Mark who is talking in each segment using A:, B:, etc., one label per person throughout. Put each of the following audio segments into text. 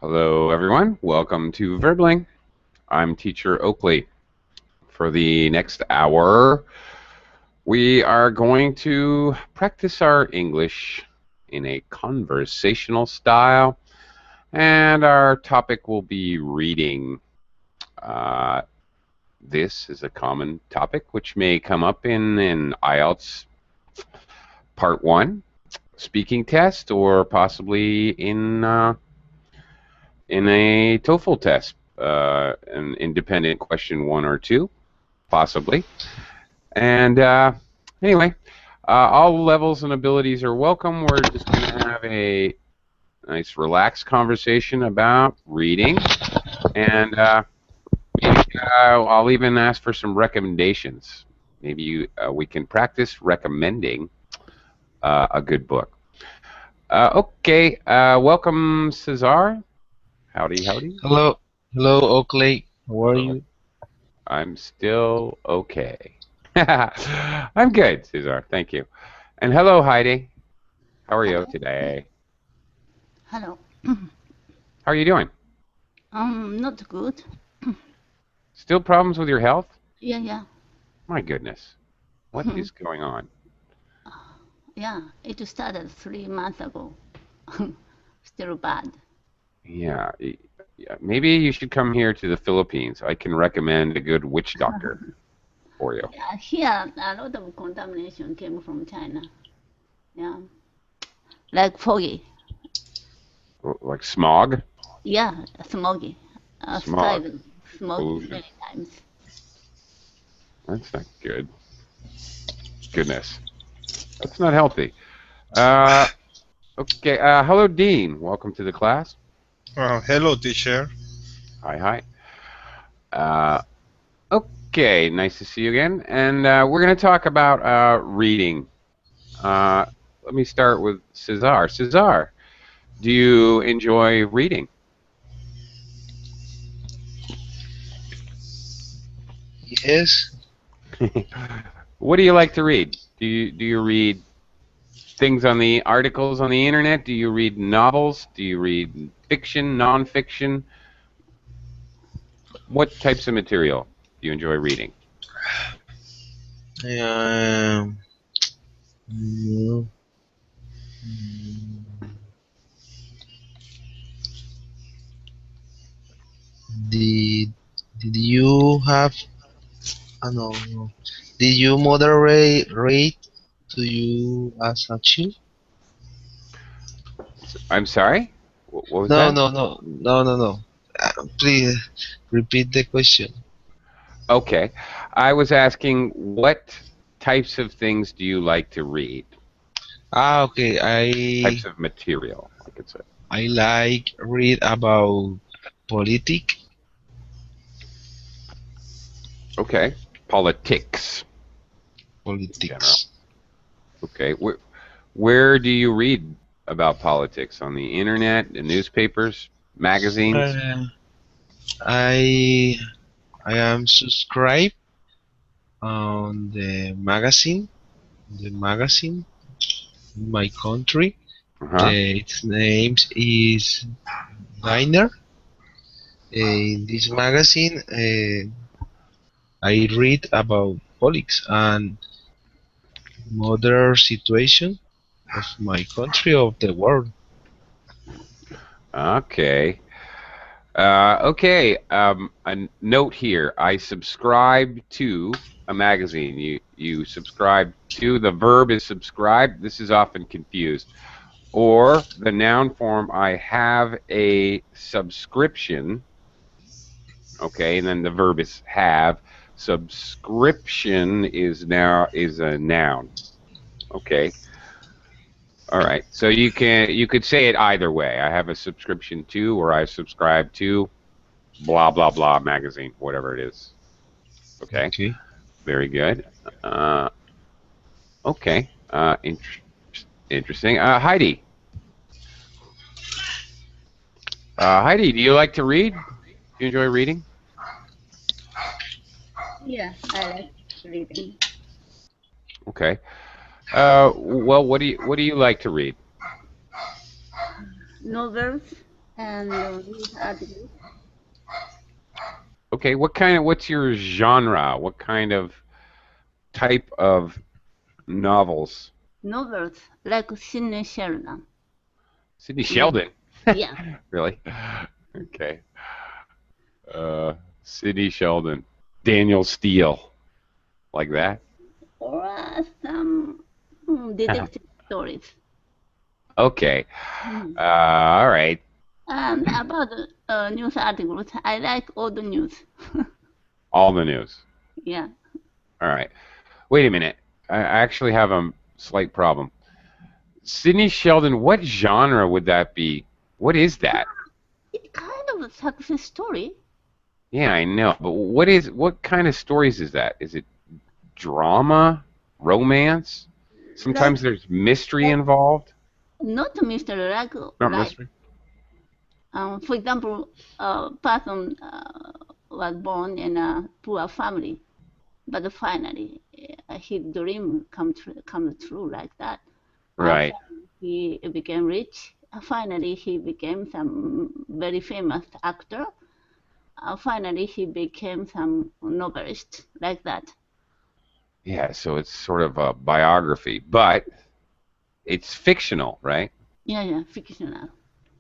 A: Hello, everyone. Welcome to Verbling. I'm teacher Oakley. For the next hour, we are going to practice our English in a conversational style, and our topic will be reading. Uh, this is a common topic which may come up in an IELTS Part 1 speaking test, or possibly in a TOEFL test, an independent question 1 or 2, possibly. And anyway, all levels and abilities are welcome. We're just going to have a nice, relaxed conversation about reading, and maybe I'll even ask for some recommendations. Maybe we can practice recommending a good book. Okay, welcome, Cesar. Howdy, howdy.
B: Hello, hello, Oakley. How are
A: Hello.
B: you?
A: I'm still okay. I'm good, Cesar. Thank you. And hello, Heidi. How are you
C: Hello.
A: today?
C: Hello.
A: How are you doing?
C: Not good.
A: Still problems with your health?
C: Yeah.
A: My goodness. What is going on?
C: Yeah, it started 3 months ago. Still bad.
A: Yeah, maybe you should come here to the Philippines. I can recommend a good witch doctor for you.
C: Yeah, here, a lot of contamination came from China. Yeah, like foggy.
A: Like smog?
C: Yeah, smoggy.
A: Smog.
C: Sky smoky
A: Pollution.
C: many times.
A: That's not good. Goodness. That's not healthy. Uh, okay. Hello, Dean. Welcome to the class.
D: Hello, teacher.
A: Hi. Uh, okay. Nice to see you again. And we're going to talk about reading. Let me start with Cesar. Cesar, do you enjoy reading?
B: Yes.
A: What do you like to read? Do you read things on the articles on the internet? Do you read novels? Do you read fiction, nonfiction? What types of material do you enjoy reading?
B: Um, mm, did did you have? No. Did you moderate rate to you as a child?
A: I'm sorry? What was
B: No,
A: that?
B: no, no, no, no, no. Please repeat the question.
A: Okay. I was asking what types of things do you like to read?
B: Okay.
A: Types of material, I could say.
B: I like read about politics.
A: Okay. Politics in general.
B: Politics.
A: Okay. Where do you read about politics? On the internet, the newspapers, magazines?
B: Uh, I I am subscribed on the magazine in my country.
A: Uh-huh.
B: Its name is Diner. In this magazine, I read about politics and modern situation of my country of the world.
A: Okay. Okay. A note here. I subscribe to a magazine. You subscribe to, the verb is subscribe. This is often confused. Or the noun form, I have a subscription. Okay, and then the verb is have. Subscription is a noun. Okay. All right. So you could say it either way. I have a subscription to, or I subscribe to blah blah blah magazine, whatever it is. Okay.
B: Okay.
A: Very good. Uh, okay. Interesting. Heidi. Heidi, do you like to read? Do you enjoy reading?
C: Yeah, I like reading.
A: Okay. Well, what do you like to read?
C: Novels, and news articles.
A: Okay, what's your genre? What kind of type of novels?
C: Novels like Sidney Sheldon.
A: Sidney
C: Mm,
A: Sheldon.
C: yeah.
A: Really? Okay. Sidney Sheldon. Daniel Steele. Like that?
C: Or some detective stories.
A: Okay.
C: Mm.
A: All right.
C: And about news articles, I like all the news.
A: All the news.
C: Yeah.
A: All right. Wait a minute. I actually have a slight problem. Sidney Sheldon, what genre would that be? What is that?
C: It's kind of a success story.
A: Yeah, I know, but what kind of stories is that? Is it drama, romance?
C: Like,
A: Sometimes there's mystery involved.
C: not a mystery,
A: Not
C: like
A: mystery.
C: for example, a person was born in a poor family, but finally his dream comes true like that.
A: Right.
C: Finally he became rich. Finally, he became some very famous actor. Finally, he became some novelist like that.
A: Yeah, so it's sort of a biography, but it's fictional, right?
C: Yeah, yeah, fictional.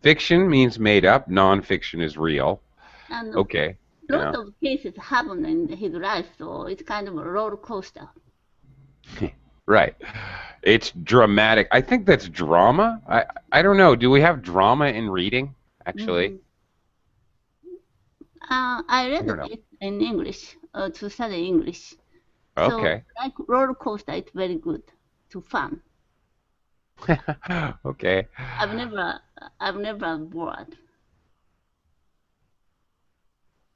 A: Fiction means made up, nonfiction is real.
C: And
A: Okay.
C: lot
A: Yeah.
C: of cases happen in his life, so it's kind of a roller coaster.
A: Right. It's dramatic. I think that's drama. I don't know. Do we have drama in reading, actually?
C: Mm. I
A: I
C: read
A: don't know.
C: it in English to study English. So
A: Okay.
C: like roller coaster, it's very good to fun.
A: Okay.
C: I've never bored.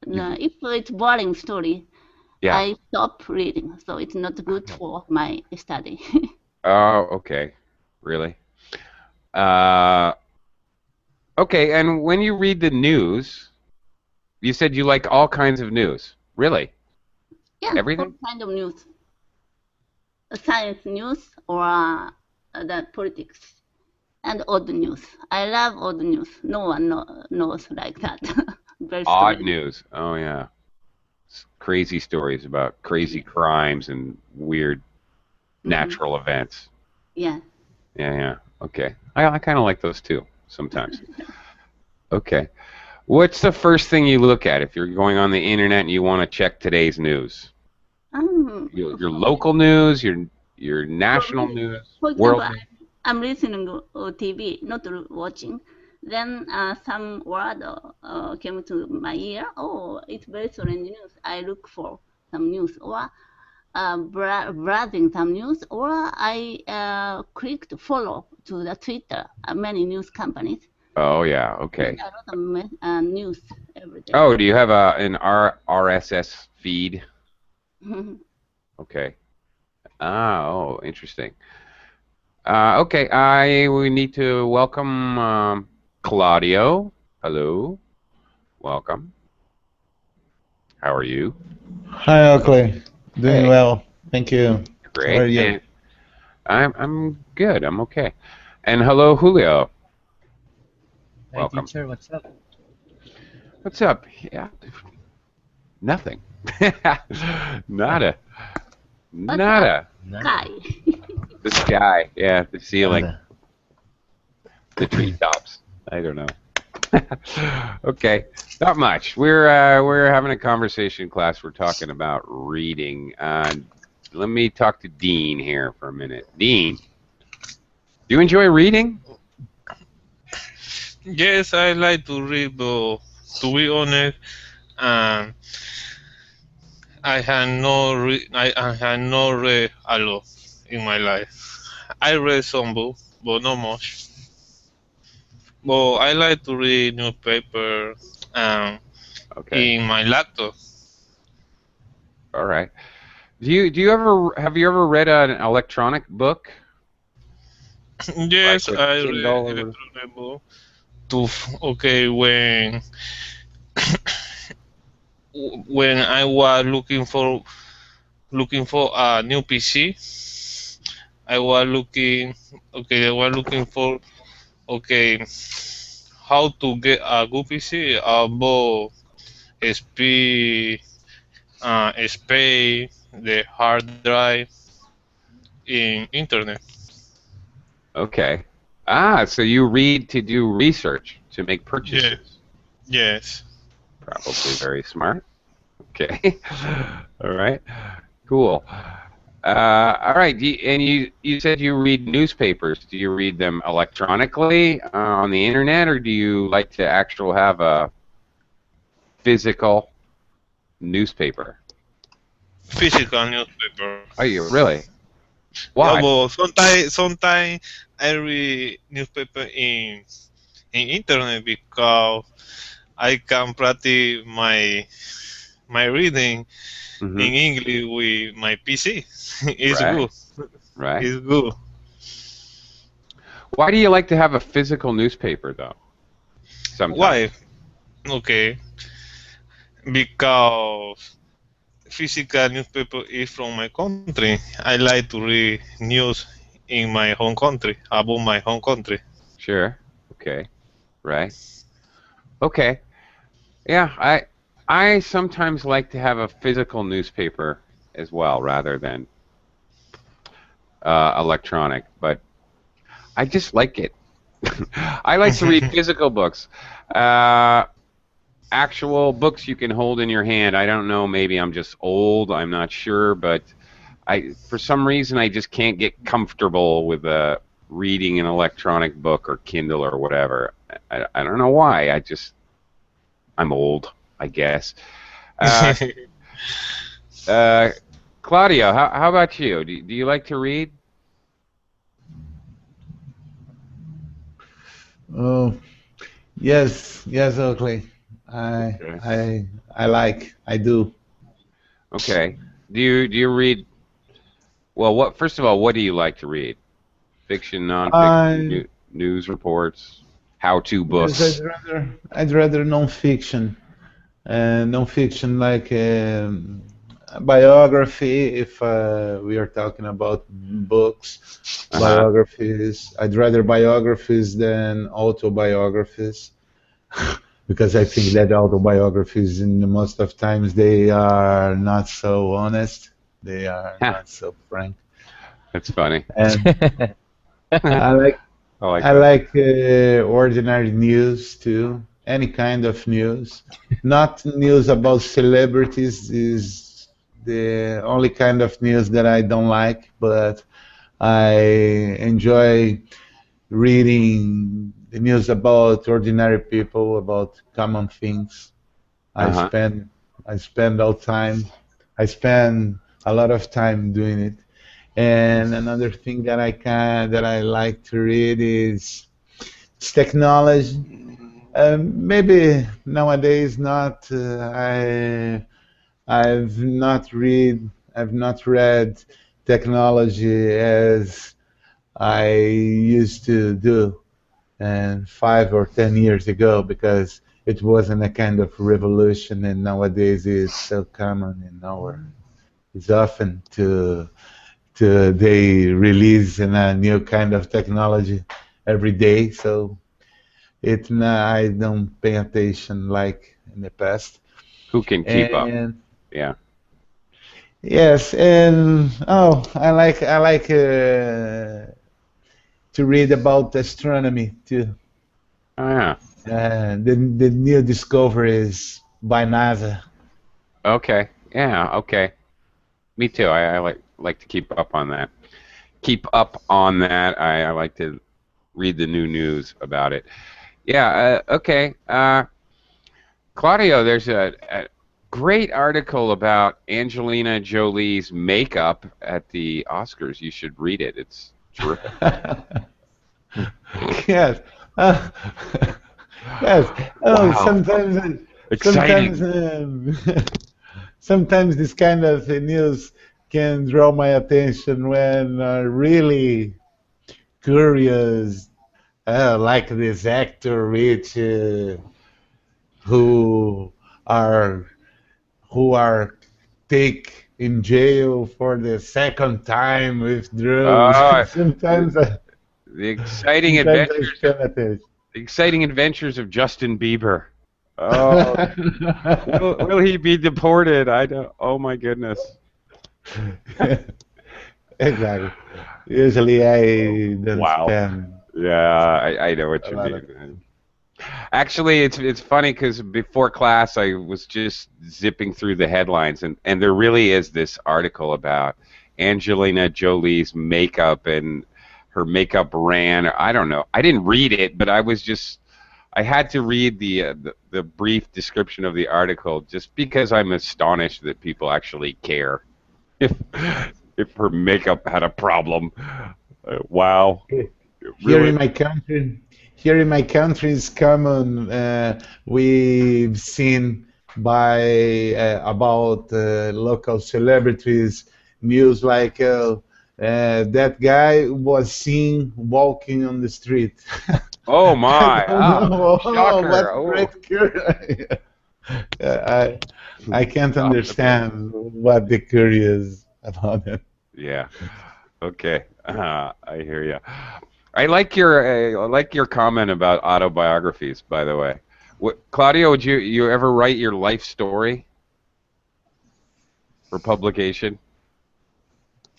A: You've,
C: If it's boring story,
A: yeah.
C: I stop reading. So it's not good for my study.
A: Oh, okay. Really? Uh, okay. And when you read the news, you said you like all kinds of news. Really?
C: Yeah, all
A: Everything?
C: kind of news, science news or the politics and odd news. I love odd news. No one knows like that. Very
A: Odd
C: strange.
A: news. Oh, yeah. Crazy stories about crazy crimes and weird natural events.
C: Yeah.
A: Yeah, yeah. Okay. I kind of like those too sometimes. Okay. What's the first thing you look at if you're going on the internet and you want to check today's news? Your local news, your national news,
C: For example,
A: world news.
C: I'm listening to TV, not watching. Then some word came to my ear. Oh, it's very strange news. I look for some news or browsing some news, or I clicked follow to the Twitter, many news companies.
A: Oh yeah,
C: Get
A: okay.
C: a lot of news every day.
A: Oh, do you have an RSS feed? Okay. Ah, oh, interesting. Okay, we need to welcome Claudio. Hello, welcome. How are you?
E: Hi, Oakley. Doing
A: Hey,
E: well. Thank you. How are
A: great.
E: you?
A: And I'm good. I'm okay. And hello, Julio.
F: Hi,
A: Welcome.
F: teacher. What's up?
A: What's up? Yeah, nothing. Nada. Nada.
C: Sky.
A: The sky. Yeah, the ceiling.
F: Nada.
A: The treetops. I don't know. Okay, not much. We're having a conversation in class. We're talking about reading. Let me talk to Dean here for a minute. Dean, do you enjoy reading?
D: Yes, I like to read, but to be honest, um, I have not read a lot in my life. I read some books, but not much. But I like to read newspaper
A: Okay,
D: in my laptop.
A: all right. Have you ever read an electronic book like
D: Yes,
A: with
D: I read
A: Kindle or?
D: electronic book. Okay, when I was looking for a new PC, I was looking. Okay, I was looking for. Okay, how to get a good PC about speed, space, the hard drive in internet.
A: Okay. Ah, so you read to do research to make
D: Yeah.
A: purchases.
D: Yes.
A: Probably very smart. Okay. All right. Cool. All right. And you said you read newspapers. Do you read them electronically on the internet, or do you like to actually have a physical newspaper?
D: Physical newspaper.
A: Are you really?
D: Yeah,
A: Why?
D: but sometimes I read newspaper in internet because I can practice my reading
A: Mm-hmm.
D: in English with my PC. It's
A: Right.
D: good.
A: Right.
D: It's good.
A: Why do you like to have a physical newspaper, though? Sometimes.
D: Why? Okay, because physical newspaper is from my country. I like to read news in my home country about my home country.
A: Sure. Okay. Right. Okay. Yeah. I sometimes like to have a physical newspaper as well, rather than electronic. But I just like it. I like to read physical books. Actual books you can hold in your hand. I don't know. Maybe I'm just old. I'm not sure, but for some reason, I just can't get comfortable with reading an electronic book or Kindle or whatever. I don't know why. I'm old, I guess. Uh, Claudio, how about you? Do you like to read?
E: Oh, yes, yes, Oakley. I,
A: Okay.
E: I do.
A: Okay. Do you read? Well, first of all, what do you like to read? Fiction, nonfiction,
E: I
A: news reports, how-to
E: yes,
A: books.
E: I'd rather non-fiction. Non-fiction like biography. If we are talking about books,
A: Uh-huh.
E: biographies. I'd rather biographies than autobiographies. Because I think that autobiographies, in most of times, they are not so honest. They are
A: Ha,
E: not so frank.
A: that's funny.
E: And I like
A: I like
E: I
A: that.
E: like ordinary news too. Any kind of news. Not news about celebrities is the only kind of news that I don't like, but I enjoy reading the news about ordinary people, about common things. I
A: Uh-huh.
E: spend I spend all time. I spend a lot of time doing it. And another thing that I like to read is technology. Maybe nowadays not. I've not read technology as I used to do, and 5 or 10 years ago, because it wasn't a kind of revolution, and nowadays it's so common in our. It's often to they release a new kind of technology every day, so I don't pay attention like in the past.
A: Who can keep up?
E: And
A: Yeah.
E: yes, and oh, I like to read about astronomy too.
A: Oh, yeah.
E: The new discoveries by NASA.
A: Okay. Yeah. Okay. Me too. I like to keep up on that. Keep up on that. I like to read the new news about it. Yeah. Okay. Claudio, there's a great article about Angelina Jolie's makeup at the Oscars. You should read it. It's terrific.
E: Yes. Uh, yes. Oh,
A: Wow. Exciting.
E: sometimes, sometimes this kind of news can draw my attention when really curious, like this actor Rich, who are who are take in jail for the second time with drugs.
A: Uh, the,
E: sometimes,
A: the exciting
E: sometimes I
A: adventures
E: spend attention.
A: Exciting Adventures of Justin Bieber. Oh, will he be deported? I don't. Oh my goodness.
E: Exactly. Usually I don't
A: Wow.
E: spend
A: Yeah, I know what
E: a
A: you
E: lot of.
A: mean. Actually, it's funny because before class I was just zipping through the headlines, and there really is this article about Angelina Jolie's makeup and her makeup ran. I don't know. I didn't read it, but I had to read the brief description of the article just because I'm astonished that people actually care if if her makeup had a problem. Wow,
E: Here
A: really?
E: in my country, here in my country is common. We've seen by about local celebrities news like that guy was seen walking on the street.
A: Oh
E: I
A: my!
E: don't know. Oh, what
A: Shocker!
E: a
A: Oh,
E: great curiosity. I can't
A: gossiping.
E: understand what the curious about it.
A: Yeah. Okay. I hear you. I like your comment about autobiographies. By the way, Claudio, would you ever write your life story for publication?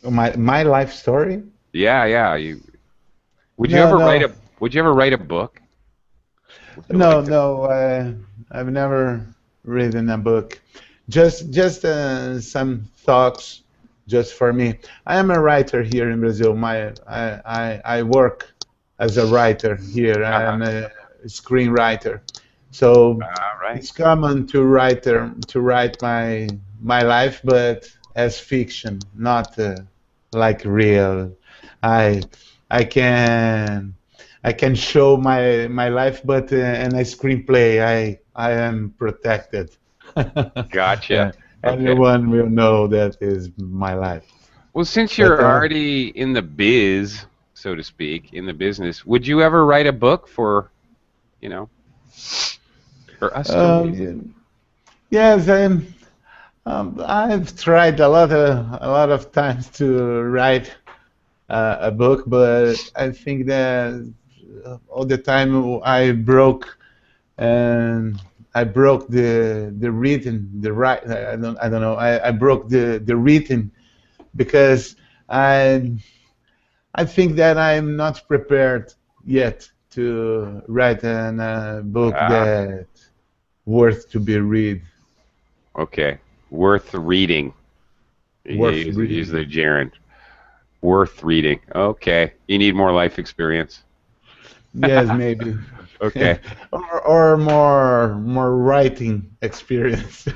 E: My life story?
A: Yeah, yeah. You would you
E: No,
A: ever write
E: no.
A: a Would you ever write a book? Would you
E: No,
A: like to?
E: no, I've never written a book. Just some thoughts, just for me. I am a writer here in Brazil. I work as a writer here. I
A: Uh-huh.
E: am a screenwriter, so
A: All right.
E: it's common to write my life, but as fiction, not like real. I I can. I can show my life, but in a screenplay, I am protected.
A: Gotcha. Okay.
E: Anyone will know that is my life.
A: Well, since
E: But
A: you're already in the biz, so to speak, in the business, would you ever write a book you know, for us to read?
E: yes, I've tried a lot of times to write a book, but I think that all the time and I broke the written the right I don't know I broke the written because I I think that I'm not prepared yet to write a book
A: Ah,
E: that worth to be read,
A: okay. Worth reading. Yeah,
E: worth
A: use the
E: reading.
A: gerund. Worth reading. Okay. You need more life experience.
E: Yes, maybe.
A: Okay.
E: or more writing experience.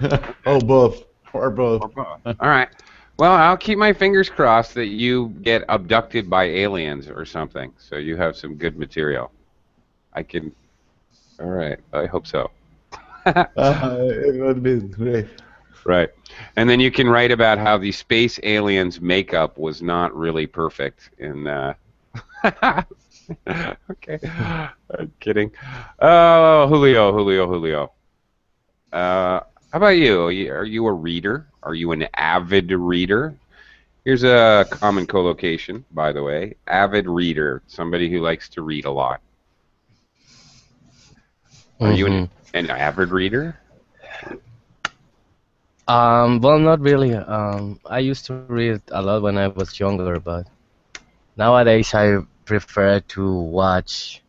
E: Oh, both or both.
A: Or both. All right. Well, I'll keep my fingers crossed that you get abducted by aliens or something, so you have some good material. I can. All right. I hope so.
E: It would be great.
A: Right. And then you can write about how the space aliens' makeup was not really perfect in okay. I'm kidding. Oh, Julio. How about you? Are you a reader? Are you an avid reader? Here's a common collocation, by the way. Avid reader, somebody who likes to read a lot. Are you
F: Hmm.
A: an avid reader?
F: Well, not really. I used to read a lot when I was younger, but nowadays I prefer to watch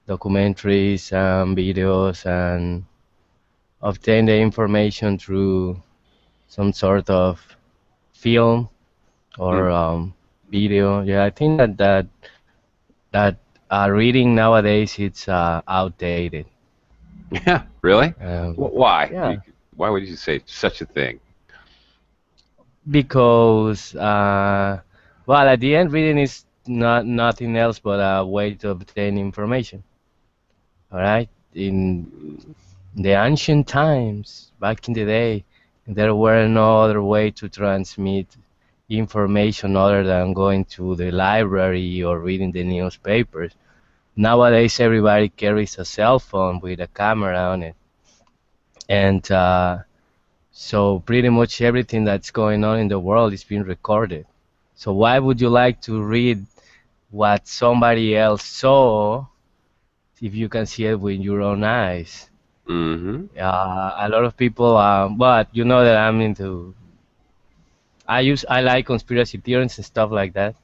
F: documentaries and videos and obtain the information through some sort of film
A: Hmm.
F: or video. Yeah, I think that reading nowadays it's outdated.
A: Yeah, really? Why?
F: Yeah,
A: Why would you say such a thing?
F: because well, at the end, reading is not nothing else but a way to obtain information. All right, in the ancient times, back in the day, there were no other way to transmit information other than going to the library or reading the newspapers. Nowadays, everybody carries a cell phone with a camera on it, and so pretty much everything that's going on in the world is being recorded. So why would you like to read what somebody else saw if you can see it with your own eyes.
A: Mm-hmm.
F: A lot of people, but you know that I'm into. I like conspiracy theories and stuff like that,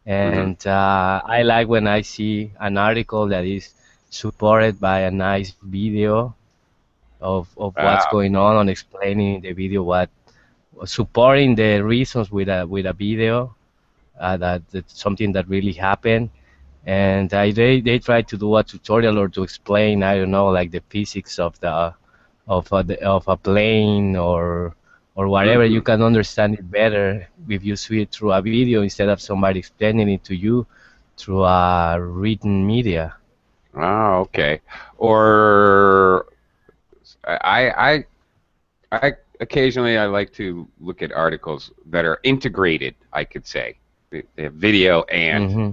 A: Mm-hmm.
F: and I like when I see an article that is supported by a nice video of what's
A: Ah.
F: going on explaining the video, what supporting the reasons with a video that's something that really happened. And they try to do a tutorial or to explain, I don't know, like the physics of a plane or whatever.
A: Mm-hmm.
F: You can understand it better if you see it through a video instead of somebody explaining it to you through a written media.
A: Oh, okay. Or I occasionally I like to look at articles that are integrated, I could say. They have video and
F: Hmm.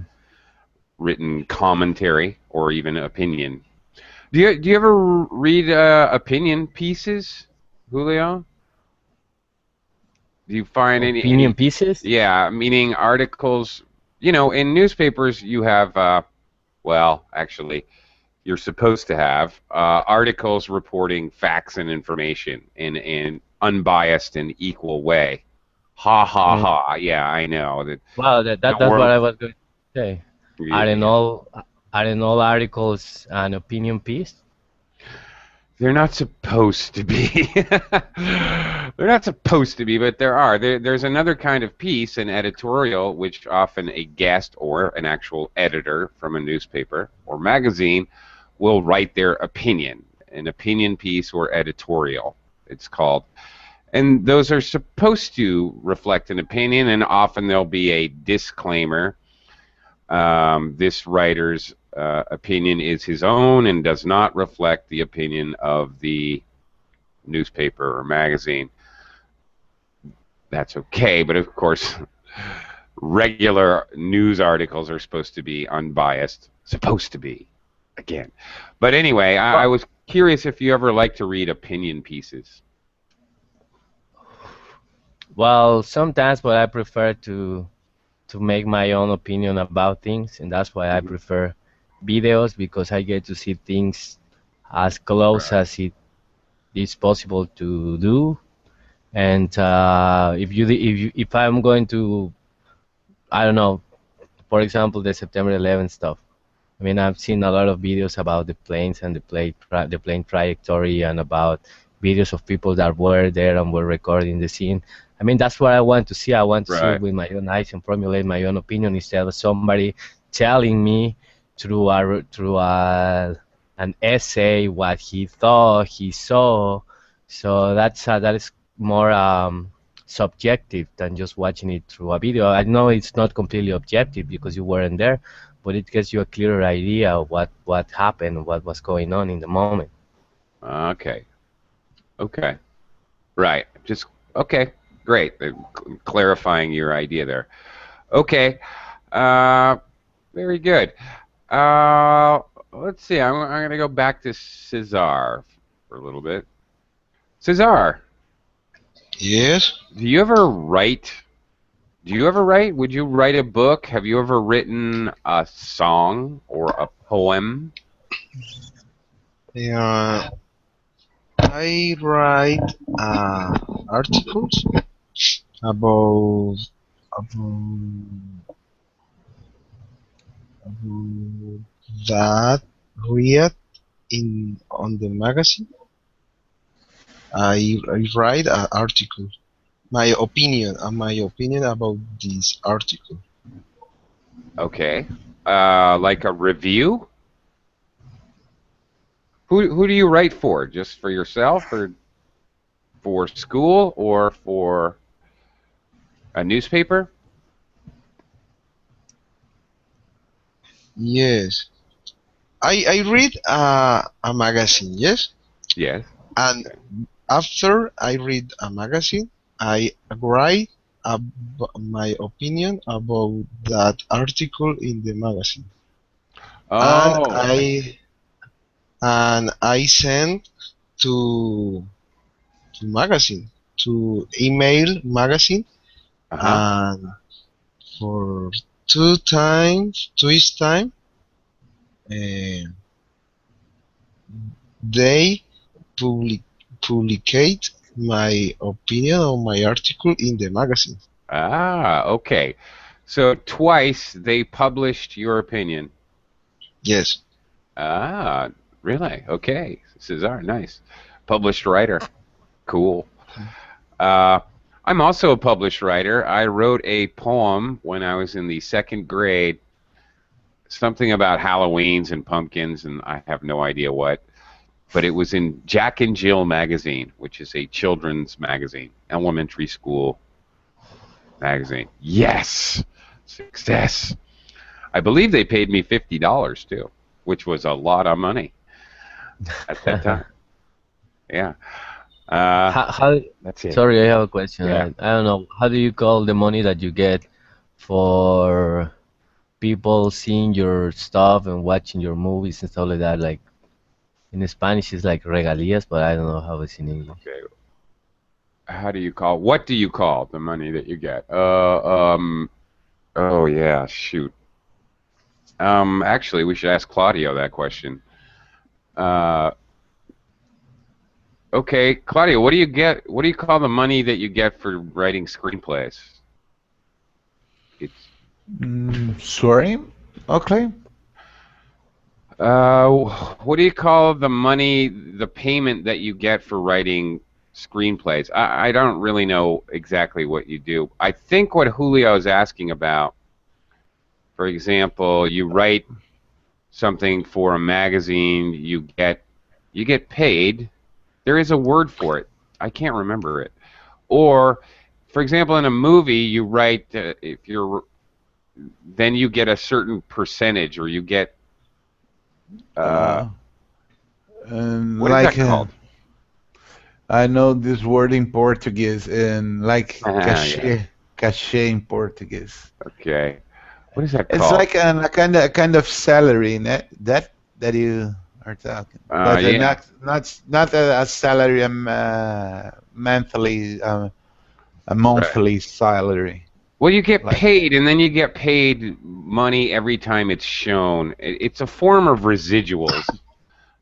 A: written commentary or even opinion. Do you ever read opinion pieces, Julio? Do you find
F: Opinion
A: any
F: pieces?
A: yeah, meaning articles, in newspapers you have well, actually you're supposed to have articles reporting facts and information in an unbiased and equal way. Ha ha
F: Mm.
A: ha. Yeah, I know that
F: Well,
A: the
F: that's what
A: world.
F: I was going to say. Aren't
A: Yeah,
F: all aren't all articles an opinion piece?
A: they're not supposed to be. They're not supposed to be, but there are. There's another kind of piece, an editorial, which often a guest or an actual editor from a newspaper or magazine will write their opinion, an opinion piece or editorial, it's called. And those are supposed to reflect an opinion, and often there'll be a disclaimer. This writer's opinion is his own and does not reflect the opinion of the newspaper or magazine. That's okay, but of course, regular news articles are supposed to be unbiased. Supposed to be, again. But anyway, I
F: Well,
A: was curious if you ever like to read opinion pieces.
F: well, sometimes, but I prefer to make my own opinion about things, and that's why I
A: Mhm.
F: prefer videos because I get to see things as close
A: Right.
F: as it is possible to do. And if I'm going to, I don't know, for example, the September 11th stuff. I mean, I've seen a lot of videos about the planes and the plane trajectory and about videos of people that were there and were recording the scene. I mean, that's what I want to see. I want to see it
A: Right.
F: with my own eyes and formulate my own opinion instead of somebody telling me through an essay what he thought he saw. So that is more subjective than just watching it through a video. I know it's not completely objective because you weren't there, but it gives you a clearer idea of what happened, what was going on in the moment.
A: Okay. Okay. Right. Just okay. Great. Clarifying your idea there. Okay. Uh, very good. Let's see. I'm gonna go back to Cesar for a little bit. Cesar,
B: Yes.
A: do you ever write? Do you ever write? Would you write a book? Have you ever written a song or a poem?
B: Uh, I write articles about about, about that read in on the magazine. I write an article, my opinion about this article.
A: Okay. Like a review? Who do you write for? Just for yourself, or for school, or for a newspaper?
B: Yes, I read a magazine. Yes,
A: Yes.
B: and
A: Okay.
B: after I read a magazine, I write my opinion about that article in the magazine, and
A: Oh.
B: I send to magazine, to email magazine,
A: Uh-huh.
B: and for two times, twice time, uh, they public publicate my opinion on my article in the magazine.
A: Ah, okay. So twice they published your opinion.
B: Yes.
A: Ah, really? Okay. Cesar, nice. Published writer. Cool. Uh, I'm also a published writer. I wrote a poem when I was in the second grade, something about Halloweens and pumpkins, and I have no idea what. But it was in Jack and Jill magazine, which is a children's magazine, elementary school magazine. Yes! Success! I believe they paid me $50 too, which was a lot of money at that time. Yeah.
F: How,
A: That's it.
F: sorry, I have a question.
A: Yeah.
F: I don't know. How do you call the money that you get for people seeing your stuff and watching your movies and stuff like that? Like in Spanish, it's like regalías, but I don't know how it's in English.
A: Okay. How do you call? What do you call the money that you get? Oh yeah, shoot. Actually, we should ask Claudio that question. Uh, okay, Claudio, what do you get? What do you call the money that you get for writing screenplays? It's
E: Sorry? Okay.
A: what do you call the money, the payment that you get for writing screenplays? I don't really know exactly what you do. I think what Julio is asking about, for example, you write something for a magazine, you get paid. There is a word for it. I can't remember it. Or, for example, in a movie, you write if you're then you get a certain percentage, or you get
E: Uh,
A: what is that
E: like
A: called?
E: I know this word in Portuguese, and like
A: Yeah.
E: cachê in Portuguese.
A: Okay. What is that
E: It's
A: called?
E: like a kind of salary that you are talking, but
A: Yeah.
E: not a salary, monthly, a
A: Right.
E: monthly salary.
A: Well, you get
E: Like
A: paid, and then you get paid money every time it's shown. It's a form of residuals,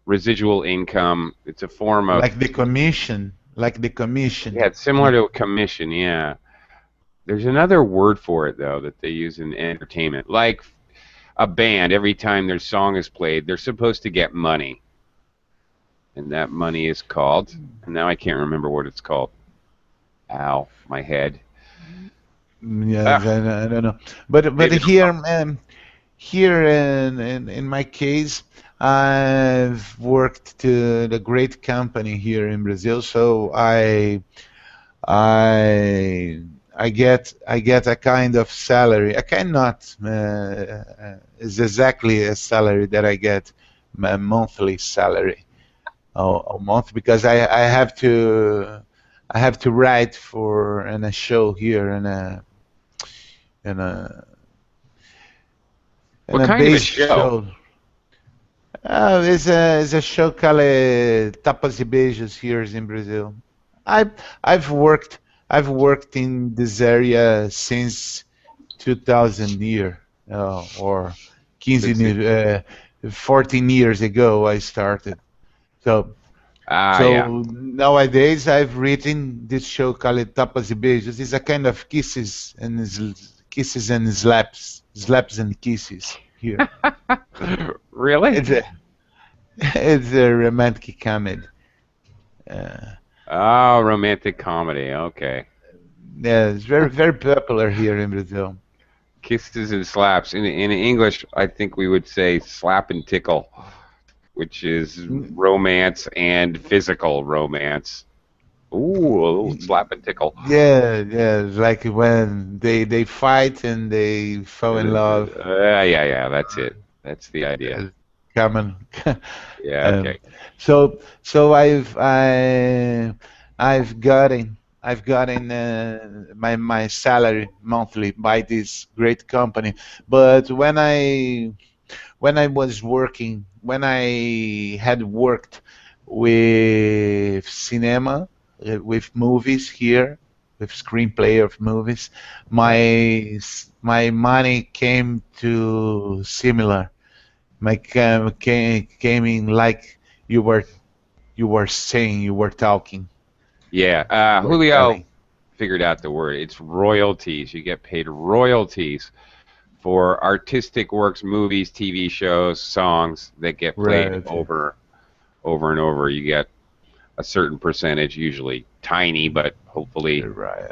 A: residual income. It's a form of,
E: like the
A: yeah,
E: commission.
A: it's similar to a commission. Yeah. There's another word for it though that they use in entertainment. Like a band, every time their song is played, they're supposed to get money, and that money is called. And now I can't remember what it's called. Ow, my head.
E: Yes,
A: Ah,
E: I don't know, but
A: maybe it'll
E: here,
A: come.
E: here in my case, I've worked to the great company here in Brazil, so I I get a kind of salary. I cannot is exactly a salary that I get, a monthly salary a month, because I have to write for in a show here in a in
A: What
E: a
A: kind of a
E: basic
A: show?
E: show. It's a show called Tapas e Beijos here in Brazil. I've I've worked I've worked in this area since 2000 year, or 15
A: Since it,
E: years, 14 years ago I started. So
A: yeah.
E: so nowadays I've written this show called Tapas e Beijos. It's a kind of kisses and slaps and kisses here.
A: Really?
E: It's a it's a romantic comedy. Uh,
A: Oh, romantic comedy. Okay.
E: yeah, it's very popular here in Brazil.
A: Kisses and slaps. In English, I think we would say slap and tickle, which is
E: Mm,
A: romance and physical romance. Ooh, a little slap and tickle.
E: yeah, yeah, it's like when they fight and they fall in love.
A: Yeah. That's it. That's the idea.
E: Uh, common.
A: Yeah.
E: um,
A: Okay.
E: so I've gotten my salary monthly by this great company, but when I had worked with cinema, with movies here, with screenplay of movies, my money came to similar. My came in like you were saying, you were talking,
A: Yeah,
E: you were
A: Julio
E: telling.
A: figured out the word. It's royalties. You get paid royalties for artistic works, movies, TV shows, songs that get played
E: Right.
A: over and over. You get a certain percentage, usually tiny, but hopefully
E: Right.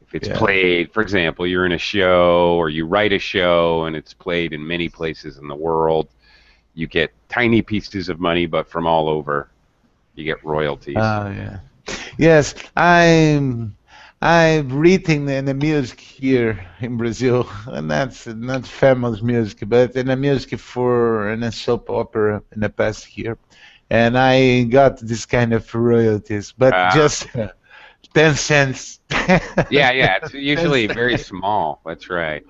A: if it's
E: Yeah.
A: played, for example, you're in a show or you write a show and it's played in many places in the world, you get tiny pieces of money, but from all over, you get royalties.
E: Oh yeah. Yes, I've written in the music here in Brazil, and that's not famous music, but in the music for in a soap opera in the past year, and I got this kind of royalties, but
A: Uh,
E: just 10 cents.
A: yeah, it's
E: 10
A: usually very
E: cents.
A: small. That's right.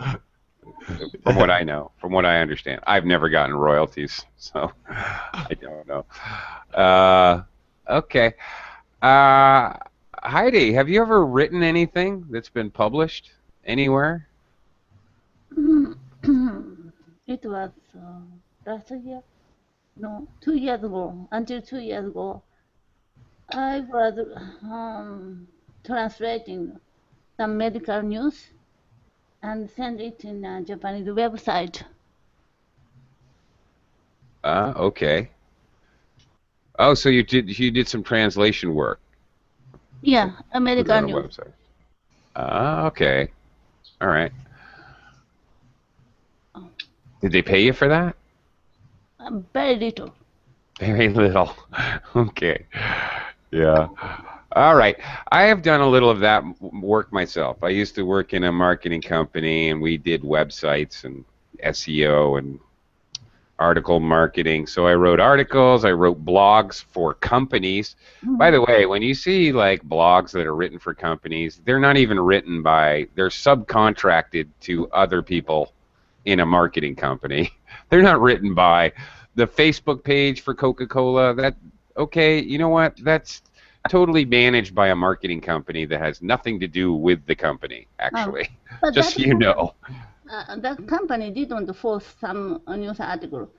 A: From what I know, from what I understand. I've never gotten royalties, so I don't know. Uh, okay. Uh, Heidi, have you ever written anything that's been published anywhere?
C: It was last year, no, 2 years ago. Until 2 years ago, I was translating some medical news and send it in a Japanese website.
A: Okay. Oh, so you did some translation work,
C: Yeah, a
A: put it
C: medical
A: on a
C: news.
A: website. Okay. All right. Did they pay you for that?
C: Very little.
A: Very little. Okay. Yeah. All right. I have done a little of that work myself. I used to work in a marketing company, and we did websites and SEO and article marketing. So I wrote articles, I wrote blogs for companies. By the way, when you see like blogs that are written for companies, they're not even written by, they're subcontracted to other people in a marketing company. They're not written by the Facebook page for Coca-Cola. That, okay, you know what? That's totally managed by a marketing company that has nothing to do with the company, actually.
C: But
A: Just so you know.
C: that company didn't force some news article.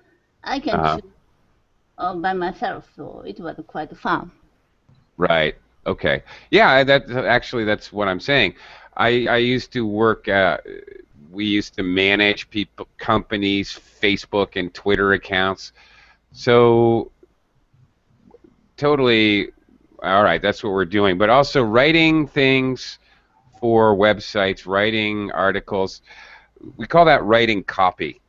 C: I can
A: Uh-huh.
C: choose by myself, so it was quite fun.
A: Right. Okay. Yeah, that's what I'm saying. I used to work we used to manage people companies Facebook and Twitter accounts. So totally all right, that's what we're doing. But also writing things for websites, writing articles. We call that writing copy.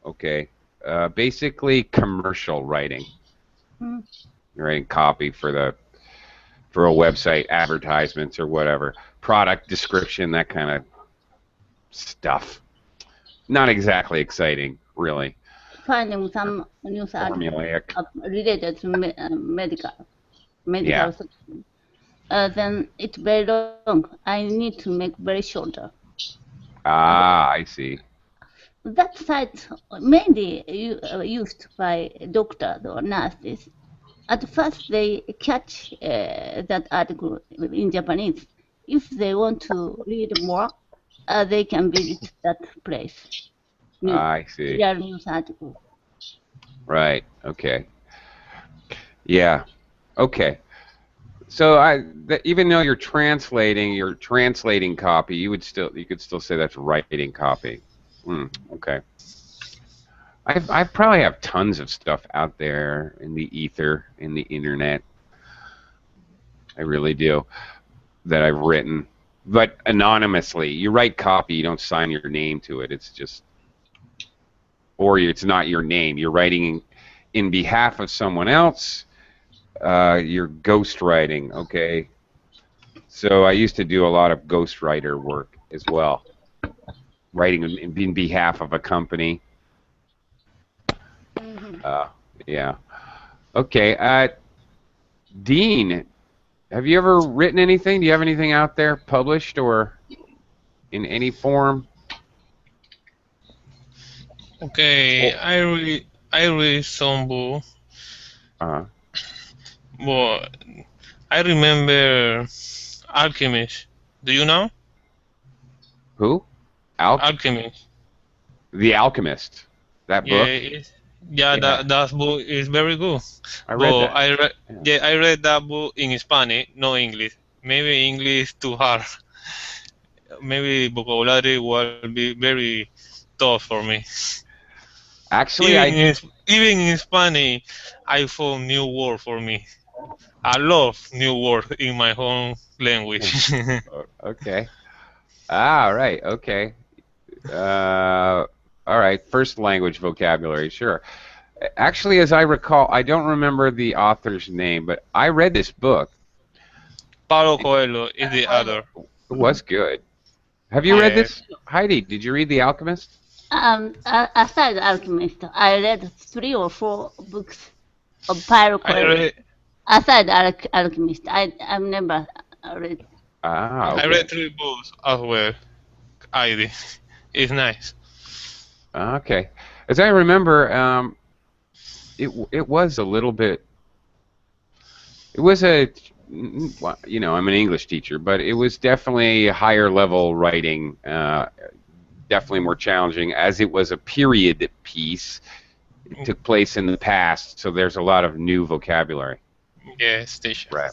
A: Okay. Basically commercial writing.
C: Mm.
A: You're writing copy for a website, advertisements or whatever, product description, that kind of stuff. Not exactly exciting, really.
C: Finding some news article
A: Formulaic.
C: related to medical
A: Yeah.
C: section. Then it's very long. I need to make very shorter.
A: I see.
C: That site mainly used by doctors or nurses. At first, they catch that article in Japanese. If they want to read more, they can visit that place.
A: I see.
C: Real news article.
A: Right. Okay. Yeah. Okay. So even though you're translating copy, you could still say that's writing copy. Okay. I probably have tons of stuff out there in the ether, in the internet. I really do, that I've written, but anonymously. You write copy, you don't sign your name to it. It's just, or it's not your name. You're writing in behalf of someone else. You're ghostwriting, okay? So I used to do a lot of ghostwriter work as well, writing in behalf of a company. Yeah. Okay. Dean, have you ever written anything? Do you have anything out there published or in any form?
D: Okay, I read some book,
A: Uh,
D: but I remember Alchemist. Do you know
A: who? Al
D: Alchemist?
A: The Alchemist. That
D: Yeah,
A: book?
D: Yeah,
A: Yeah,
D: that book is very good.
A: I read
D: But
A: that. Yeah.
D: I read that book in Spanish, no English. Maybe English too hard. Maybe vocabulary will be very tough for me.
A: Actually,
D: Even
A: I
D: in even in Spanish, I found new word for me. I love new word in my home language.
A: okay. Ah, right. Okay. Uh, all right. First language vocabulary. Sure. Actually, as I recall, I don't remember the author's name, but I read this book.
D: Paulo Coelho is the
C: Coelho.
D: other.
A: It was good. Have you
C: Yeah.
A: read
D: Yes,
A: this, Heidi? Did you read The Alchemist?
C: Aside Alchemist, I read 3 or 4 books of Paulo
D: I
C: Coelho.
D: read
C: Aside Alchemist, I've never read
A: Ah,
D: I
A: okay.
D: read 3 books as well. I did. It's nice.
A: Okay. As I remember, it was a little bit. It was well, I'm an English teacher, but it was definitely higher level writing. Definitely more challenging, as it was a period piece. It took place in the past, so there's a lot of new vocabulary.
D: Yes, teacher.
A: Right.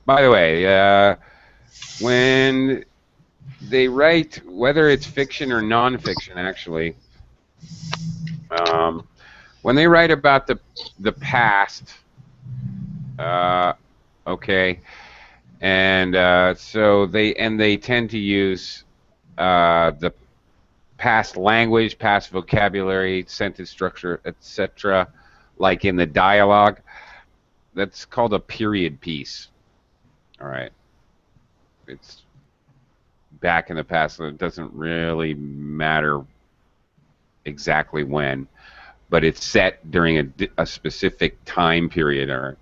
A: By the way, when they write, whether it's fiction or nonfiction, actually, um, when they write about the past, uh, okay, and so they tend to use the past language, past vocabulary, sentence structure, etc., like in the dialogue. That's called a period piece. All right, it's back in the past, so it doesn't really matter exactly when, but it's set during a specific time period or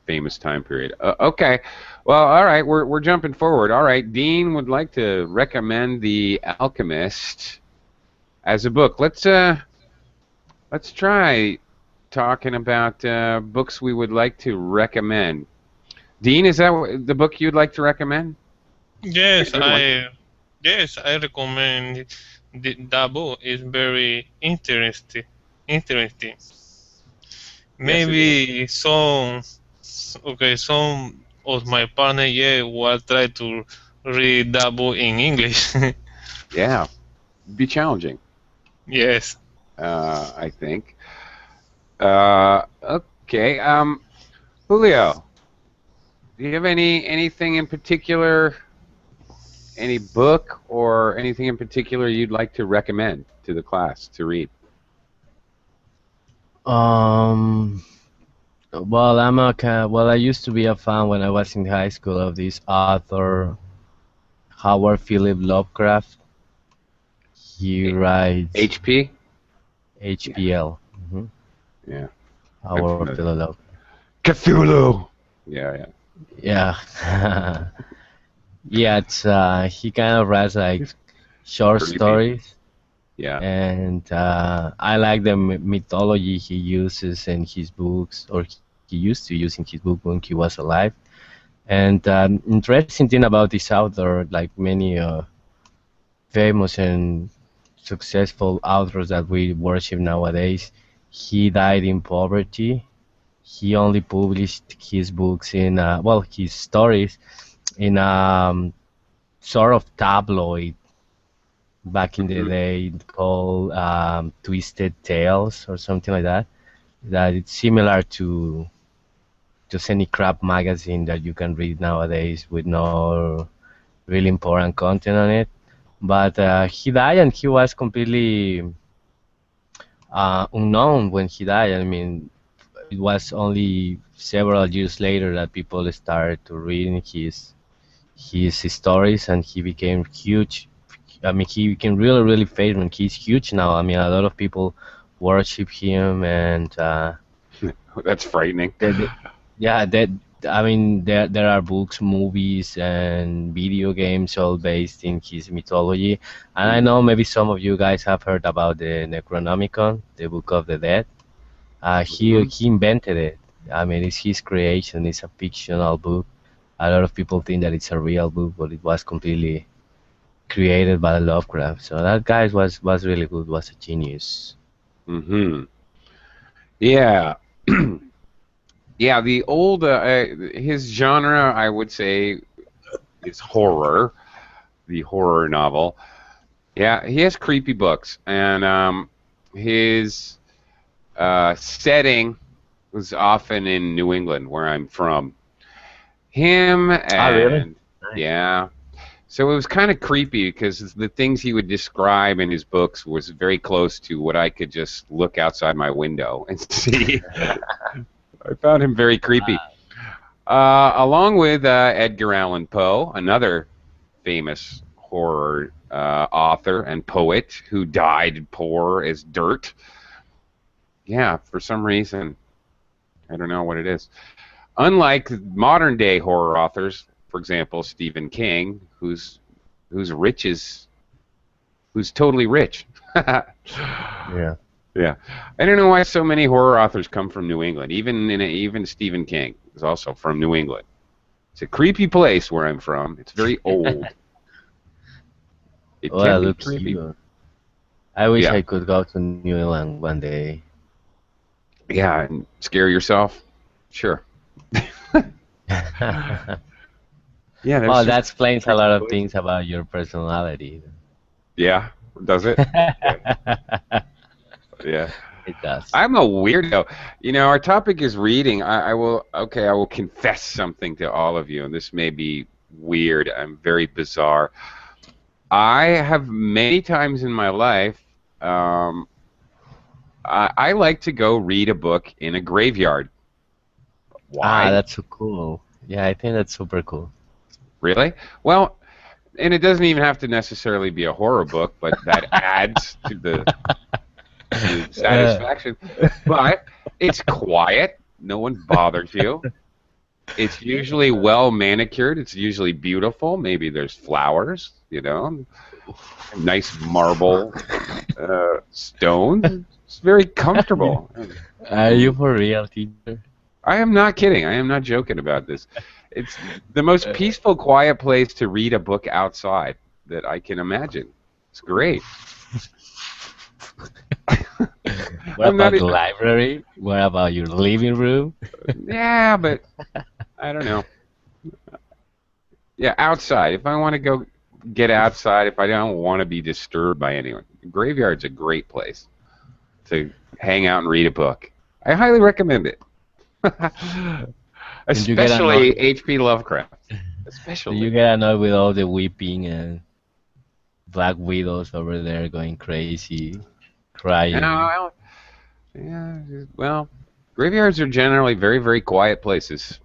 A: famous time period. Okay, well, all right, we're jumping forward. All right, Dean would like to recommend The Alchemist as a book. Let's try talking about books we would like to recommend. Dean, is that the book you'd like to recommend? A
D: Yes,
A: good one.
D: I recommend that book. It's very interesting. Interesting.
A: Yes, it is.
D: Maybe some of my partner yeah will try to read that book in English.
A: Yeah, be challenging.
D: Yes.
A: I think. Okay. Julio, do you have anything in particular, any book or anything in particular you'd like to recommend to the class to read?
F: Um, well, I used to be a fan when I was in high school of this author Howard Philip Lovecraft. He writes
A: HP? Yeah,
F: HPL.
A: yeah, I'm
F: Howard
A: familiar.
F: Philip Lovecraft.
A: Cthulhu. Yeah, yeah.
F: Yeah. Yeah, he kind of writes like
A: He's
F: short
A: creepy.
F: stories,
A: Yeah.
F: and I like the mythology he uses in his books, or he used to use in his book when he was alive. And interesting thing about this author, like many famous and successful authors that we worship nowadays, he died in poverty. He only published his books in, his stories in sort of tabloid back in the
A: Hmm.
F: day called Twisted Tales or something like that. That it's similar to just any crap magazine that you can read nowadays with no really important content on it. But he died and he was completely unknown when he died. I mean, it was only several years later that people started to read his stories, and he became huge. I mean, he became really, really famous. And he's huge now. I mean, a lot of people worship him, and
A: That's frightening.
F: the, yeah, that I mean, there are books, movies, and video games all based in his mythology. And I
A: Mm-hmm.
F: know maybe some of you guys have heard about the Necronomicon, the Book of the Dead. He invented it. I mean, it's his creation. It's a fictional book. A lot of people think that it's a real book, but it was completely created by Lovecraft. So that guy was really good. Was a genius.
A: Mm-hmm. Yeah. Yeah, the old his genre, I would say, is horror, the horror novel. Yeah, he has creepy books, and his setting was often in New England, where I'm from. Him
F: Ah, really?
A: and
F: Nice.
A: yeah, so it was kind of creepy because the things he would describe in his books was very close to what I could just look outside my window and see. I found him very creepy. Along with Edgar Allan Poe, another famous horror author and poet who died poor as dirt. Yeah, for some reason, I don't know what it is. Unlike modern day horror authors, for example, Stephen King, who's rich as who's totally rich.
F: Yeah.
A: Yeah, I don't know why so many horror authors come from New England. Even Stephen King is also from New England. It's a creepy place where I'm from. It's very old. It can
F: Well,
A: be
F: look
A: creepy.
F: here. I wish
A: Yeah,
F: I could go to New England one day.
A: yeah, and scare yourself. Sure. Yeah, there's
F: Well,
A: some
F: that explains a
A: creepy
F: lot of
A: places.
F: things about your personality.
A: Yeah, does it? Okay. Yeah.
F: It does.
A: I'm a weirdo. You know, our topic is reading. I will confess something to all of you, and this may be weird. I'm very bizarre. I have many times in my life, um, I like to go read a book in a graveyard.
F: Ah,
A: Why?
F: that's so cool. Yeah, I think that's super cool.
A: Really? Well, and it doesn't even have to necessarily be a horror book, but that adds to the
F: Uh,
A: satisfaction. But it's quiet. No one bothers you. It's usually well manicured. It's usually beautiful. Maybe there's flowers, nice marble stones. It's very comfortable.
F: are you for real, teacher?
A: I am not kidding. I am not joking about this. It's the most peaceful, quiet place to read a book outside that I can imagine. It's great.
F: What
A: I'm not.
F: about the library? What about your living room?
A: Yeah, but I don't know. Yeah, outside. If I want to go get outside, if I don't want to be disturbed by anyone, graveyard's a great place to hang out and read a book. I highly recommend it.
F: And you get
A: Especially
F: annoyed.
A: H.P. Lovecraft.
F: Do you
A: Especially.
F: get annoyed with all the weeping and black widows over there going crazy,
A: No,
F: crying?
A: yeah, well, graveyards are generally very, very quiet places.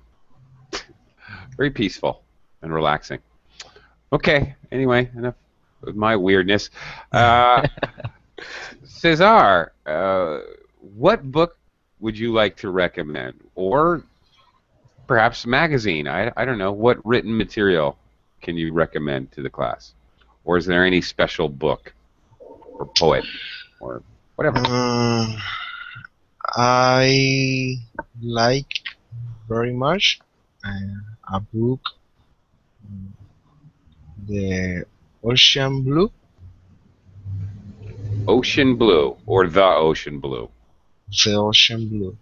A: Very peaceful and relaxing. Okay, anyway, enough with my weirdness. Uh, Cesar, what book would you like to recommend? Or perhaps magazine? I don't know. What written material can you recommend to the class? Or is there any special book or poet or whatever?
B: I like very much a book, The Ocean Blue.
A: Ocean Blue or The Ocean Blue?
B: The Ocean Blue.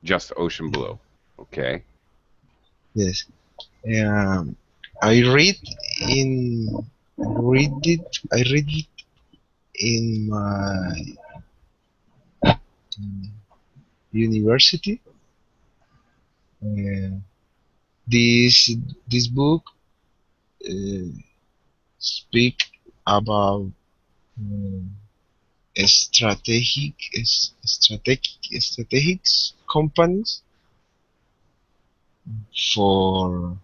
A: Just Ocean Blue. Okay.
B: Yes. Um, I read in I read it in my university. Uh, this this book uh, speak about um, strategic companies for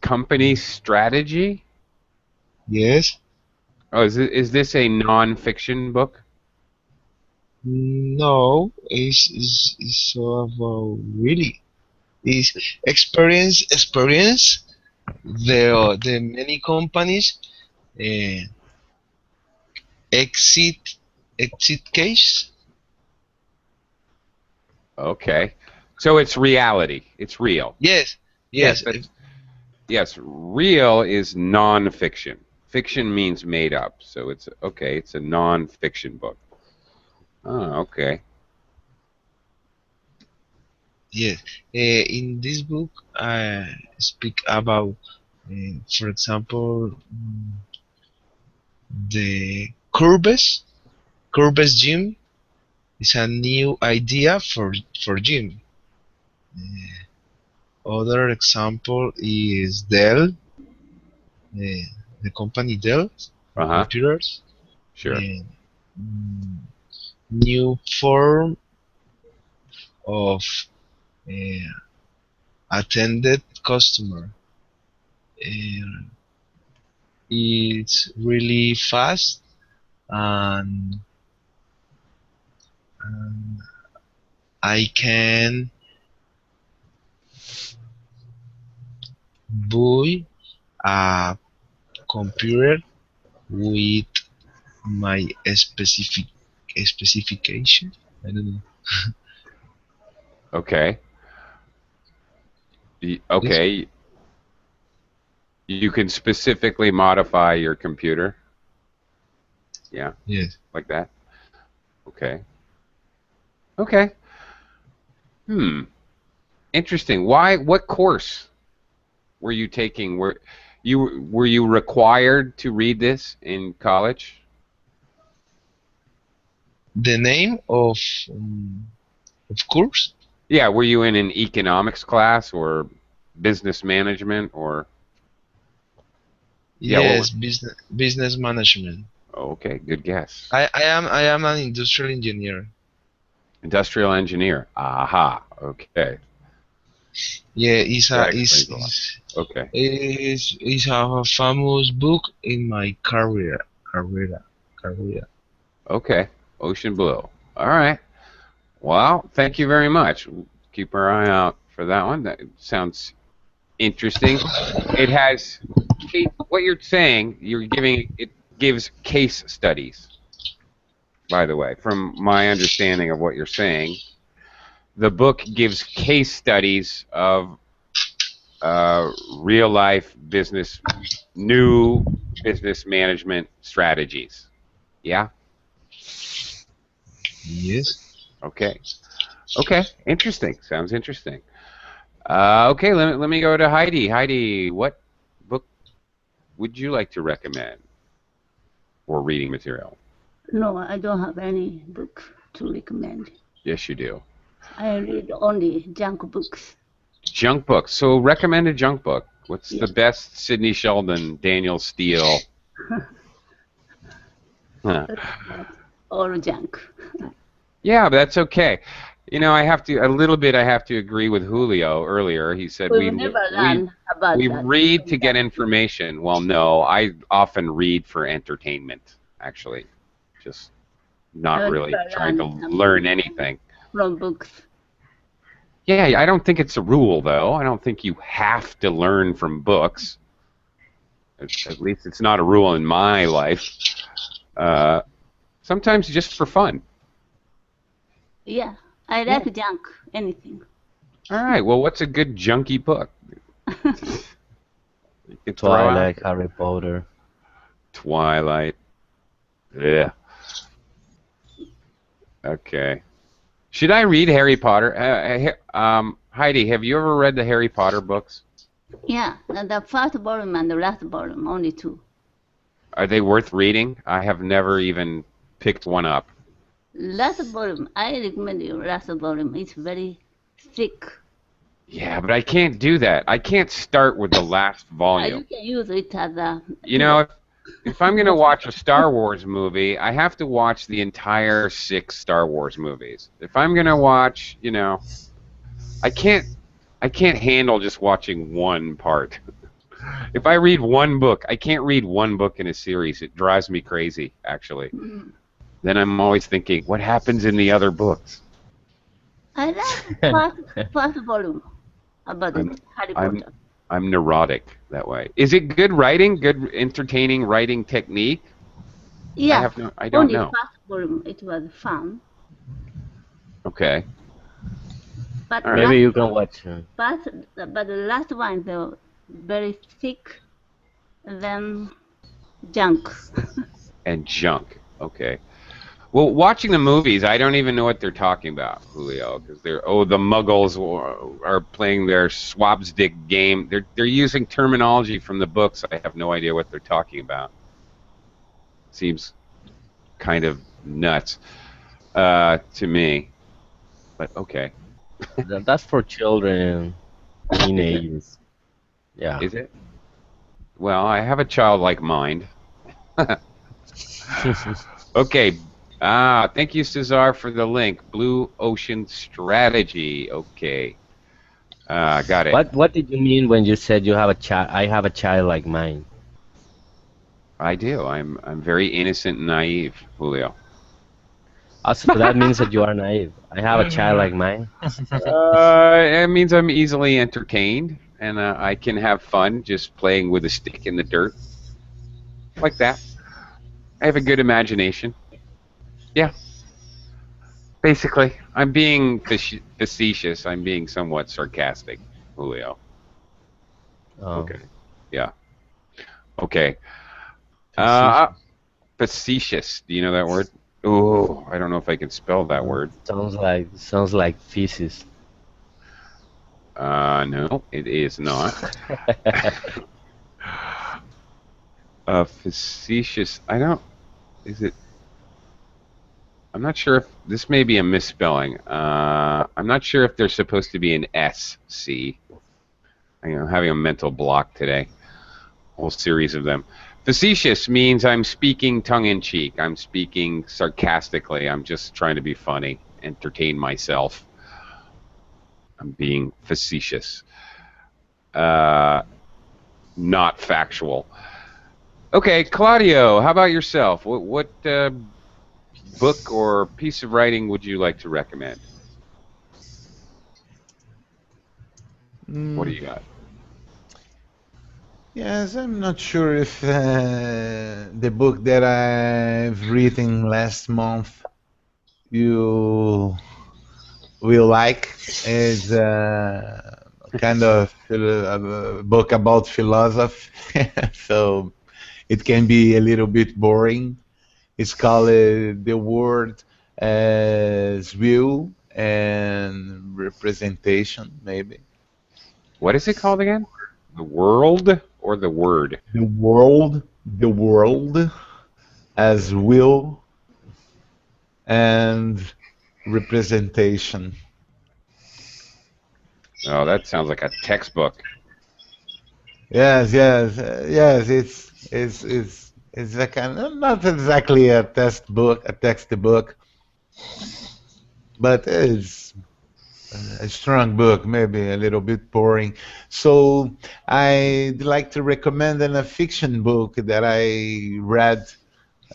A: Company strategy?
B: yes.
A: Oh, is this a non-fiction book?
B: No, it's about really is experience the many companies uh, exit case.
A: Okay. So it's reality. It's real.
B: Yes,
A: Yes,
B: yes,
A: that's yes, real is non-fiction. Fiction means made up, so it's okay. It's a non-fiction book. Oh, okay.
B: Yes. In this book, I speak about, for example, the Curbes gym is a new idea for gym. Other example is Dell, the company Dell for
A: Uh-huh.
B: computers.
A: Sure.
B: Mm, New form of attended customer. Uh, it's really fast and, and I can buy a computer with my specification. I don't know.
A: Okay.
B: Yes,
A: Okay. You can specifically modify your computer. Yeah,
B: yes.
A: like that. Okay. Okay. Hmm. Interesting. Why? What course were you taking? Were you required to read this in college?
B: The name of course?
A: Yeah. Were you in an economics class or business management or? Yeah. What was?
B: Yes, business management.
A: Oh, okay. Good guess.
B: I am an industrial engineer.
A: Industrial engineer. Aha. Okay.
B: Yeah,
A: That explains a lot. Okay.
B: it's a famous book in my career.
A: Okay. Ocean Blue. All right. Well, thank you very much. We'll keep our eye out for that one. That sounds interesting. It has what you're saying. You're giving it gives case studies. By the way, from my understanding of what you're saying, the book gives case studies of real life business, new business management strategies. Yeah.
B: Yes.
A: Okay. Okay. Interesting. Sounds interesting. Okay. Let me go to Heidi. Heidi, what book would you like to recommend for reading material?
C: No, I don't have any book to recommend.
A: Yes, you do.
C: I read only junk books.
A: Junk book. So recommend a junk book. What's the
C: Yes.
A: best Sidney Sheldon, Daniel Steele? Huh.
C: All junk.
A: Yeah, but that's okay. I have to a little bit. I have to agree with Julio earlier. He said
C: We will never learn about
A: we
C: that.
A: read to get information. Well, no, I often read for entertainment. Actually, just not
C: I will
A: really
C: never
A: trying to
C: learn
A: learn anything.
C: from books.
A: Yeah, I don't think it's a rule, though. I don't think you have to learn from books. At least it's not a rule in my life. Sometimes just for fun.
C: Yeah, I like junk, anything.
A: All right. Well, what's a good junky book? You could throw out
F: Twilight, Harry Potter.
A: Twilight. Yeah. Okay. Should I read Harry Potter? Heidi, have you ever read the Harry Potter books?
C: Yeah, the first volume and the last volume, only two.
A: Are they worth reading? I have never even picked one up.
C: Last volume, I recommend you last volume. It's very thick.
A: Yeah, but I can't do that. I can't start with the last
C: You
A: volume.
C: can use it as a...
A: If I'm going to watch a Star Wars movie, I have to watch the entire 6 Star Wars movies. If I'm going to watch, I can't handle just watching one part. If I read one book, I can't read one book in a series. It drives me crazy, actually. Then I'm always thinking, what happens in the other books?
C: I like first volume about Harry Potter.
A: I'm neurotic that way. Is it good writing? Good entertaining writing technique?
C: Yeah,
A: I don't
C: only
A: know.
C: first volume, it was fun.
A: Okay.
C: But
A: All right.
F: Maybe you can watch.
C: but the last one, though, very thick. And then Junk.
A: And junk. Okay. Well, watching the movies, I don't even know what they're talking about, Julio, because the Muggles are playing their Swabs game. They're using terminology from the books. I have no idea what they're talking about. Seems kind of nuts to me, but okay.
F: That's for children, teenagers. Yeah.
A: Is it? Well, I have a childlike mind. Okay. Thank you, Cesar, for the link. Blue Ocean Strategy. Okay. Got it.
F: What did you mean when you said you have a child? I have a child like mine.
A: I do. I'm very innocent and naive, Julio.
F: Also, that means that you are naive. I have a child like mine.
A: It means I'm easily entertained, and I can have fun just playing with a stick in the dirt, like that. I have a good imagination. Yeah, basically, I'm being facetious. I'm being somewhat sarcastic, Julio.
F: Oh,
A: Okay. Yeah. Okay.
F: facetious.
A: Facetious. Do you know that word? Oh, I don't know if I can spell that word.
F: Sounds like feces.
A: No, it is not. Facetious. I don't. Is it? I'm not sure if this may be a misspelling. I'm not sure if there's supposed to be an SC. I'm having a mental block today. Whole series of them. Facetious means I'm speaking tongue-in-cheek. I'm speaking sarcastically. I'm just trying to be funny, entertain myself. I'm being facetious. Not factual. Okay, Claudio, how about yourself? What book or piece of writing would you like to recommend? What do you got?
E: Yes, I'm not sure if the book that I've written last month you will like is kind of a book about philosophy, so it can be a little bit boring. It's called The Word as Will and Representation, maybe.
A: What is it called again? The World or the Word?
E: The world as will and representation.
A: Oh, that sounds like a textbook.
E: Yes. It's a kind of, not exactly a textbook, but it's a strong book, maybe a little bit boring. So I'd like to recommend a fiction book that I read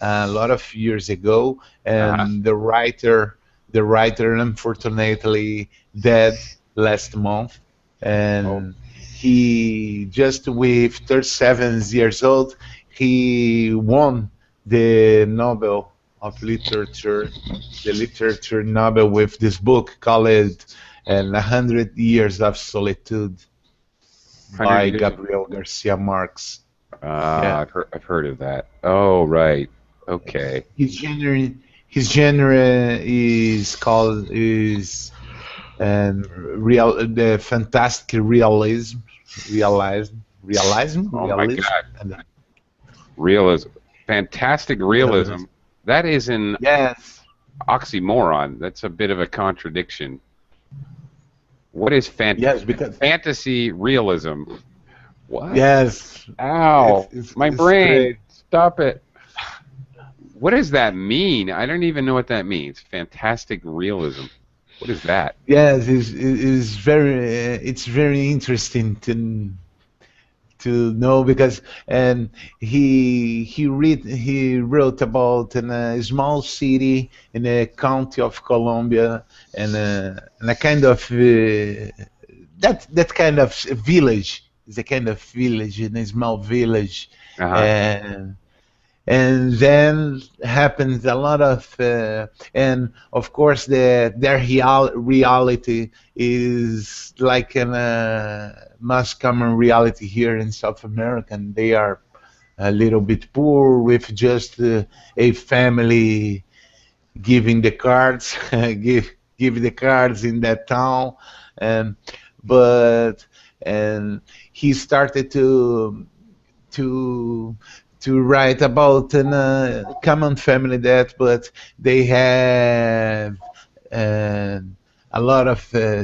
E: a lot of years ago,
A: Uh-huh.
E: and the writer unfortunately died last month,
A: Oh,
E: and he just with 37 years old he won the Nobel of Literature, the literature Nobel with this book called "And 100 Years of Solitude"
A: 100
E: by
A: years.
E: Gabriel Garcia Marquez. Yeah.
A: I've heard of that. Oh, right. Okay.
E: His genre, his genre is the fantastic
A: Oh my
E: realism,
A: God.
E: and
A: Realism. Fantastic
E: realism.
A: realism. That is an
E: Yes,
A: oxymoron. That's a bit of a contradiction. What is
E: yes, because
A: fantasy realism? What?
E: yes,
A: Ow. My
E: it's
A: brain.
E: great.
A: Stop it. What does that mean? I don't even know what that means. Fantastic realism. What is that?
E: Yes, it's very interesting to know because and he wrote about in a small city in a county of Colombia and a kind of that kind of village is a kind of village in a small village
A: Uh-huh.
E: and and then happens a lot of and of course their reality is like an most common reality here in South America, and they are a little bit poor with just a family giving the cards, give the cards in that town, and but and he started to to write about a common family that, but they have uh, a lot of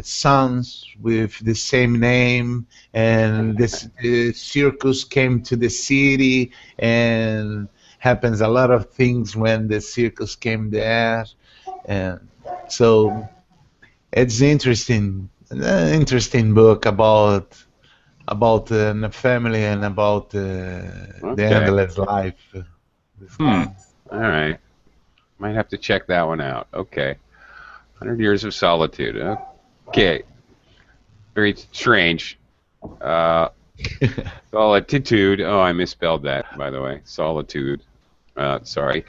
E: sons with the same name, and this the circus came to the city, and happens a lot of things when the circus came there, and so it's interesting, an interesting book about a family and about the
A: Okay.
E: endless life. This
A: Hmm.
E: kind.
A: All right. Might have to check that one out. Okay. 100 Years of Solitude. Okay. Very strange. Uh, Solitude. Oh, I misspelled that, by the way. Solitude. Sorry.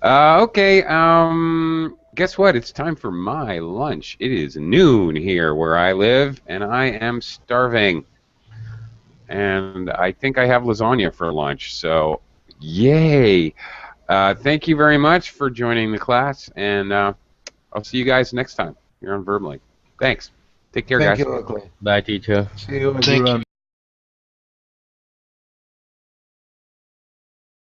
A: Okay. Guess what? It's time for my lunch. It is noon here where I live, and I am starving. And I think I have lasagna for lunch. So, yay! Thank you very much for joining the class, and I'll see you guys next time here on VerbLink. Thanks. Take care,
E: Thank
A: guys.
E: you, Oakley.
F: Bye, teacher.
E: See you,
B: Thank
E: everyone.